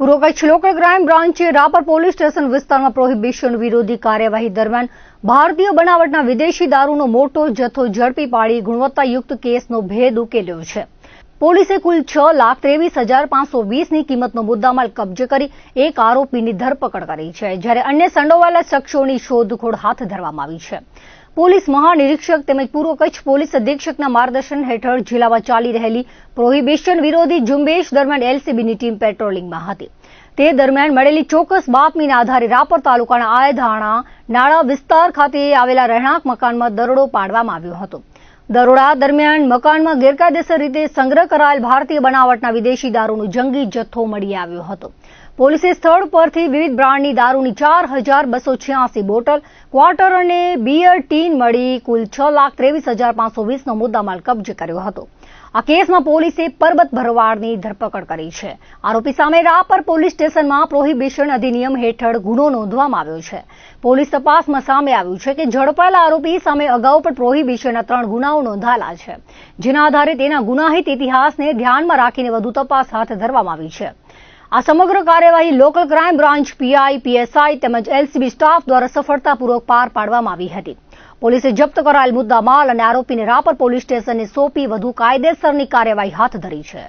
પૂર્વ Kutch local crime બ્રાન્ચે Rapar police station વિસ્તારમાં પ્રોહિબિશન વિરોધી કાર્યવાહી દરમિયાન ભારતીય બનાવટના વિદેશી દારૂનો મોટો જથ્થો ઝડપી પાડી ગુણવત્તાયુક્ત કેસનો ભેદ ઉકેલ્યો છે. પોલીસે કુલ 6,23,520ની કિંમતનો મુદ્દામાલ કબજે કરી એક આરોપીની ધરપકડ કરી છે, જ્યારે અન્ય સંડોવાયેલા શખ્સોની શોધખોળ હાથ ધરવામાં આવી છે. પોલીસ મહાનિરીક્ષક તેમજ પૂર્વ કચ્છ પોલીસ અધિક્ષકના માર્ગદર્શન હેઠળ જિલ્લામાં ચાલી રહેલી પ્રોહિબિશન વિરોધી ઝુંબેશ દરમિયાન એલસીબીની ટીમ પેટ્રોલિંગમાં હતી. તે દરમિયાન મળેલી ચોક્કસ બાતમીના આધારે રાપર તાલુકાના આયધાણા નાળા વિસ્તાર ખાતે આવેલા રહેણાંક મકાનમાં દરોડો પાડવામાં આવ્યો હતો. દરોડા દરમિયાન મકાનમાં ગેરકાયદેસર રીતે સંગ્રહ કરાયેલ ભારતીય બનાવટના વિદેશી દારૂનો જંગી જથ્થો મળી આવ્યો હતો. પોલીસે સ્થળ પરથી વિવિધ બ્રાન્ડની દારૂની 4,286 બોટલ, ક્વાર્ટર અને બિયર ટીન મળી કુલ 6,23,520નો મુદ્દામાલ કબજે કર્યો હતો. આ કેસમાં પોલીસે પરબત ભરવાડની ધરપકડ કરી છે. આરોપી સામે રાપર પોલીસ સ્ટેશનમાં પ્રોહિબિશન અધિનિયમ હેઠળ ગુનો નોંધવામાં આવ્યો છે. પોલીસ તપાસમાં સામે આવ્યું છે કે ઝડપાયેલા આરોપી સામે અગાઉ પણ પ્રોહિબિશનના 3 ગુનાઓ નોંધાયેલા છે, જેના આધારે તેના ગુનાહિત ઇતિહાસને ધ્યાનમાં રાખીને વધુ તપાસ હાથ ધરવામાં આવી છે. આ સમગ્ર કાર્યવાહી local crime branch PI, PSI તેમજ એલસીબી સ્ટાફ દ્વારા સફળતાપૂર્વક પાર પાડવામાં આવી હતી. પોલીસે જપ્ત કરાયેલ મુદ્દામાલ અને આરોપીને રાપર પોલીસ સ્ટેશનને સોંપી વધુ કાયદેસરની કાર્યવાહી હાથ ધરી છે.